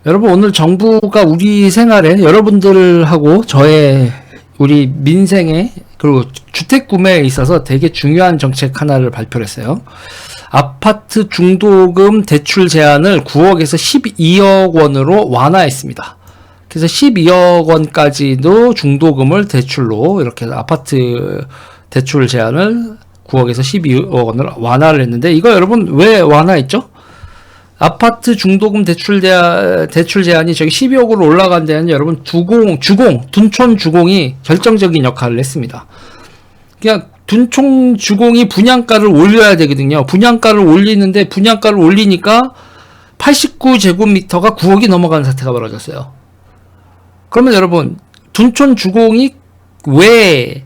여러분, 오늘 정부가 우리 생활에 여러분들하고 우리 민생에 그리고 주택 구매에 있어서 되게 중요한 정책 하나를 발표를 했어요. 아파트 중도금 대출 제한을 9억에서 12억 원으로 완화했습니다. 그래서 12억 원까지도 중도금을 대출로 이렇게 아파트 대출 제한을 9억에서 12억 원을 완화를 했는데, 이거 여러분 왜 완화했죠? 아파트 중도금 대출 제한이 저기 12억으로 올라간 데는 여러분 둔촌 주공이 결정적인 역할을 했습니다. 그냥 둔촌 주공이 분양가를 올려야 되거든요. 분양가를 올리는데 분양가를 올리니까 89제곱미터가 9억이 넘어가는 사태가 벌어졌어요. 그러면 여러분, 둔촌 주공이 왜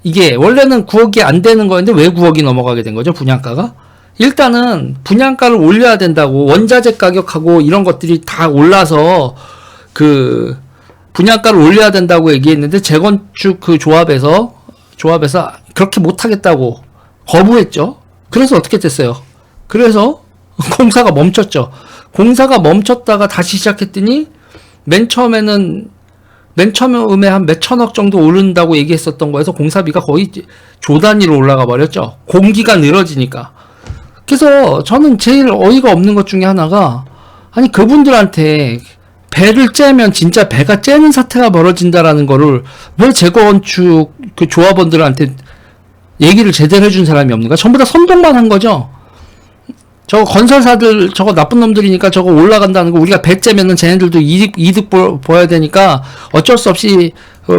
이게 원래는 9억이 안 되는 거였는데 왜 9억이 넘어가게 된 거죠? 분양가가? 일단은 분양가를 올려야 된다고, 원자재 가격하고 이런 것들이 다 올라서 그 분양가를 올려야 된다고 얘기했는데, 재건축 그 조합에서 그렇게 못하겠다고 거부했죠. 그래서 어떻게 됐어요? 그래서 공사가 멈췄죠. 공사가 멈췄다가 다시 시작했더니 맨 처음에 한 몇천억 정도 오른다고 얘기했었던 거에서 공사비가 거의 조 단위로 올라가 버렸죠. 공기가 늘어지니까. 그래서 저는 제일 어이가 없는 것 중에 하나가, 아니 그분들한테 배를 째면 진짜 배가 째는 사태가 벌어진다라는 거를 왜 재건축 그 조합원들한테 얘기를 제대로 해준 사람이 없는가? 전부 다 선동만 한 거죠. 저거 건설사들 저거 나쁜 놈들이니까 저거 올라간다는 거, 우리가 배 째면은 쟤네들도 이득 보여야 되니까 어쩔 수 없이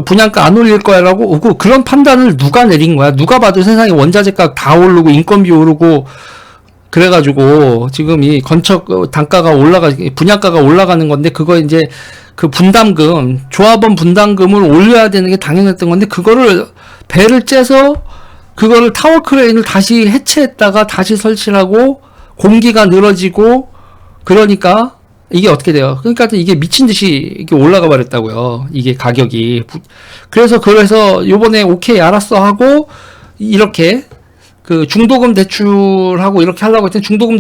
분양가 안 올릴 거야라고, 그런 판단을 누가 내린 거야? 누가 봐도 세상에 원자재 가격 다 오르고 인건비 오르고 그래가지고 지금 이 건축 단가가 분양가가 올라가는 건데, 그거 이제 그 분담금, 조합원 분담금을 올려야 되는 게 당연했던 건데, 그거를 배를 째서 그거를 타워 크레인을 다시 해체했다가 다시 설치를 하고 공기가 늘어지고, 그러니까 이게 어떻게 돼요? 그러니까 이게 미친 듯이 이게 올라가 버렸다고요. 이게 가격이. 그래서 요번에 오케이 알았어 하고 이렇게 그 중도금 대출하고 이렇게 하려고 했더니 중도금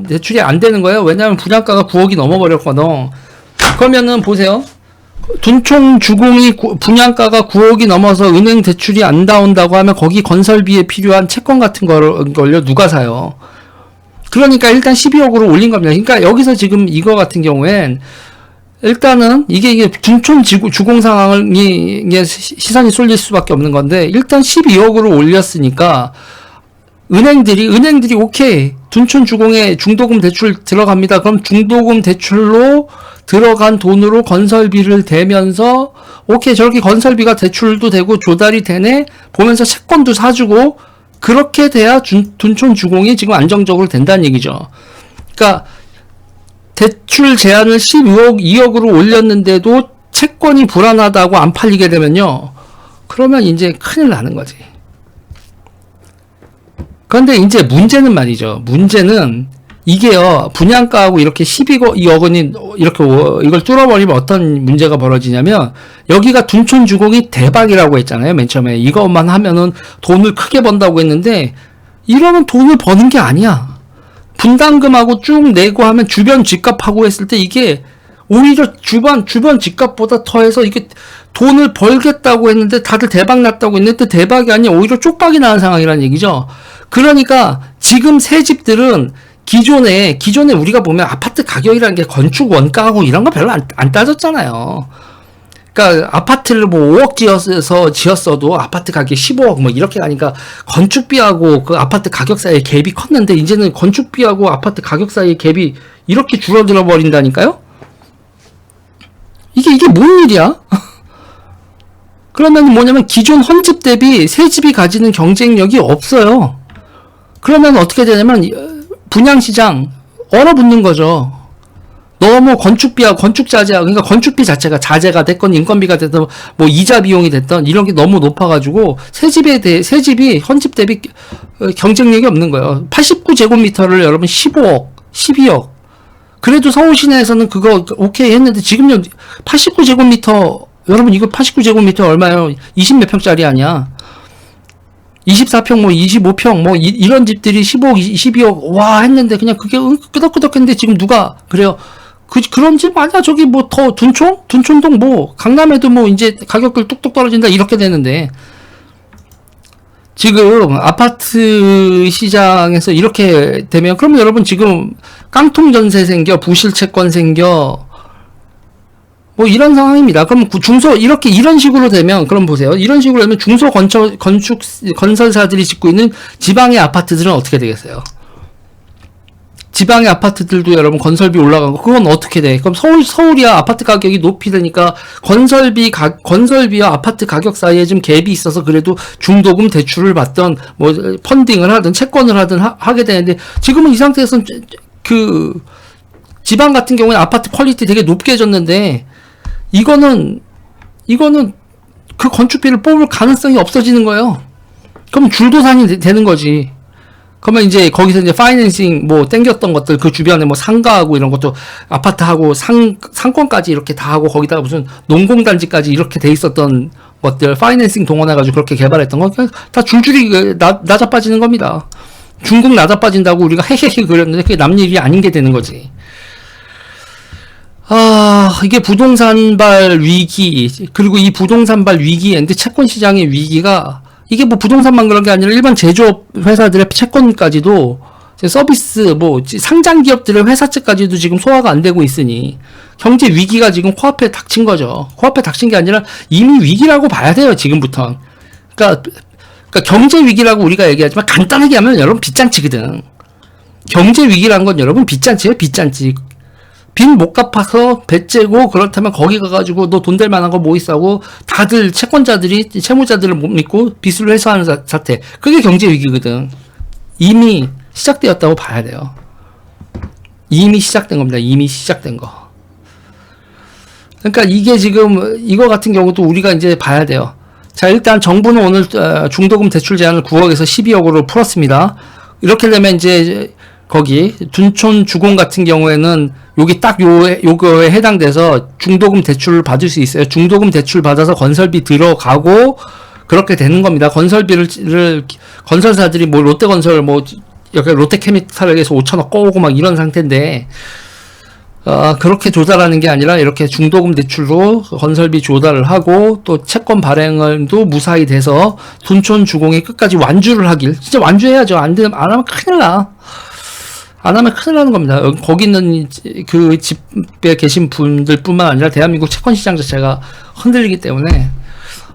대출이 안 되는 거예요. 왜냐하면 분양가가 9억이 넘어버렸거든. 그러면은 보세요. 둔촌 주공이 분양가가 9억이 넘어서 은행 대출이 안 나온다고 하면 거기 건설비에 필요한 채권 같은 걸요 누가 사요? 그러니까 일단 12억으로 올린 겁니다. 그러니까 여기서 지금 이거 같은 경우엔 일단은 이게 둔촌 주공 상황이 시선이 쏠릴 수밖에 없는 건데, 일단 12억으로 올렸으니까 은행들이 오케이 둔촌 주공에 중도금 대출 들어갑니다. 그럼 중도금 대출로 들어간 돈으로 건설비를 대면서 오케이 저렇게 건설비가 대출도 되고 조달이 되네 보면서 채권도 사주고, 그렇게 돼야 둔촌 주공이 지금 안정적으로 된다는 얘기죠. 그러니까 대출 제한을 2억으로 올렸는데도 채권이 불안하다고 안 팔리게 되면요, 그러면 이제 큰일 나는 거지. 그런데 이제 문제는 말이죠. 문제는 이게요, 분양가하고 이렇게 12억 원이 이렇게 이걸 뚫어버리면 어떤 문제가 벌어지냐면, 여기가 둔촌 주공이 대박이라고 했잖아요. 맨 처음에 이것만 하면은 돈을 크게 번다고 했는데, 이러면 돈을 버는 게 아니야. 분담금하고 쭉 내고 하면 주변 집값하고 했을 때 이게 오히려 주변 집값보다 더해서 이게 돈을 벌겠다고 했는데, 다들 대박 났다고 했는데 대박이 아니야. 오히려 쪽박이 나는 상황이라는 얘기죠. 그러니까 지금 새 집들은 기존에 우리가 보면 아파트 가격이라는 게 건축 원가하고 이런 거 별로 안 따졌잖아요. 그러니까 아파트를 뭐 5억 지었어도 아파트 가격이 15억 뭐 이렇게 가니까 건축비하고 그 아파트 가격 사이의 갭이 컸는데, 이제는 건축비하고 아파트 가격 사이의 갭이 이렇게 줄어들어 버린다니까요? 이게 뭔 일이야? 그러면 뭐냐면 기존 헌집 대비 새 집이 가지는 경쟁력이 없어요. 그러면 어떻게 되냐면 분양시장 얼어붙는 거죠. 너무 건축비하고 건축자재하고, 그러니까 건축비 자재가 됐건 인건비가 됐든 뭐 이자 비용이 됐든 이런 게 너무 높아가지고 새 집이 헌집 대비 경쟁력이 없는 거예요. 89제곱미터를 여러분 15억, 12억. 그래도 서울 시내에서는 그거 오케이 했는데, 지금요 89제곱미터, 여러분 이거 89제곱미터 얼마예요? 20몇 평짜리 아니야. 24평, 뭐 25평, 뭐 이런 집들이 15억, 22억 와 했는데 그냥 그게 끄덕끄덕 했는데, 지금 누가 그래요? 그런 집 아니야. 저기 뭐 더 둔촌동 뭐 강남에도 뭐 이제 가격들 뚝뚝 떨어진다 이렇게 되는데 지금 아파트 시장에서 이렇게 되면 그러면 여러분 지금 깡통 전세 생겨 부실 채권 생겨 뭐 이런 상황입니다. 그럼 중소 이렇게 이런 식으로 되면 그럼 보세요. 이런 식으로 되면 중소 건설사들이 짓고 있는 지방의 아파트들은 어떻게 되겠어요? 지방의 아파트들도 여러분 건설비 올라간 거 그건 어떻게 돼? 그럼 서울이야 아파트 가격이 높이 되니까 건설비와 아파트 가격 사이에 좀 갭이 있어서 그래도 중도금 대출을 받던 뭐 펀딩을 하든 채권을 하든 하게 되는데 지금은 이 상태에서는 그 지방 같은 경우에 아파트 퀄리티 되게 높게 해줬는데 이거는 그 건축비를 뽑을 가능성이 없어지는 거예요. 그럼 줄도산이 되는 거지. 그러면 이제 거기서 이제 파이낸싱 뭐 땡겼던 것들 그 주변에 뭐 상가하고 이런 것도 아파트하고 상권까지 이렇게 다 하고 거기다가 무슨 농공단지까지 이렇게 돼 있었던 것들 파이낸싱 동원해가지고 그렇게 개발했던 거 다 줄줄이 낮아빠지는 겁니다. 중국 낮아빠진다고 우리가 헤헤헤 그랬는데 그게 남 일이 아닌 게 되는 거지. 이게 부동산발 위기, 그리고 이 부동산발 위기인데 채권 시장의 위기가, 이게 뭐 부동산만 그런 게 아니라 일반 제조업 회사들의 채권까지도 서비스, 뭐, 상장 기업들의 회사채까지도 지금 소화가 안 되고 있으니, 경제 위기가 지금 코앞에 닥친 거죠. 코앞에 닥친 게 아니라 이미 위기라고 봐야 돼요, 지금부터. 그러니까 경제 위기라고 우리가 얘기하지만 간단하게 하면 여러분 빚잔치거든. 경제 위기라는 건 여러분 빚잔치예요, 빚잔치. 빚 못 갚아서 배째고 그렇다면 거기 가가지고 너 돈 될 만한 거 뭐 있다고 다들 채권자들이 채무자들을 못 믿고 빚을 회수하는 사태. 그게 경제 위기거든. 이미 시작되었다고 봐야 돼요. 이미 시작된 겁니다. 이미 시작된 거. 그러니까 이게 지금 이거 같은 경우도 우리가 이제 봐야 돼요. 자, 일단 정부는 오늘 중도금 대출 제한을 9억에서 12억으로 풀었습니다. 이렇게 되면 이제 거기 둔촌 주공 같은 경우에는 여기 딱 요거에 해당돼서 중도금 대출을 받을 수 있어요. 중도금 대출 받아서 건설비 들어가고 그렇게 되는 겁니다. 건설비를 건설사들이 뭐 롯데건설 뭐 여기 롯데케미칼에서 5천억 꺼오고 막 이런 상태인데 그렇게 조달하는 게 아니라 이렇게 중도금 대출로 건설비 조달을 하고 또 채권 발행을도 무사히 돼서 둔촌 주공이 끝까지 완주를 하길. 진짜 완주해야죠. 안 하면 큰일 나. 안 하면 큰일 나는 겁니다. 거기 있는 그 집에 계신 분들 뿐만 아니라 대한민국 채권 시장 자체가 흔들리기 때문에,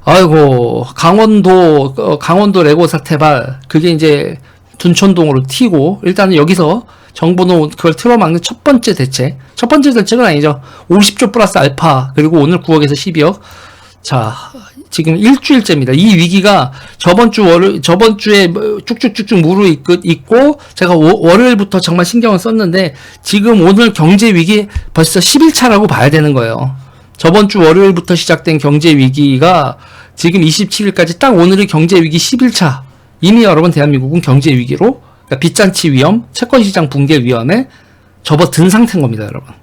아이고, 강원도 레고 사태발, 그게 이제 둔촌동으로 튀고, 일단은 여기서 정부는 그걸 틀어막는 첫 번째 대책은 아니죠. 50조 플러스 알파, 그리고 오늘 9억에서 12억. 자, 지금 일주일째입니다. 이 위기가 저번 주에 쭉쭉쭉쭉 무르익고, 제가 월요일부터 정말 신경을 썼는데, 지금 오늘 경제 위기 벌써 10일차라고 봐야 되는 거예요. 저번 주 월요일부터 시작된 경제 위기가 지금 27일까지 딱 오늘이 경제 위기 10일차. 이미 여러분 대한민국은 경제 위기로, 그러니까 빚잔치 위험, 채권 시장 붕괴 위험에 접어든 상태인 겁니다, 여러분.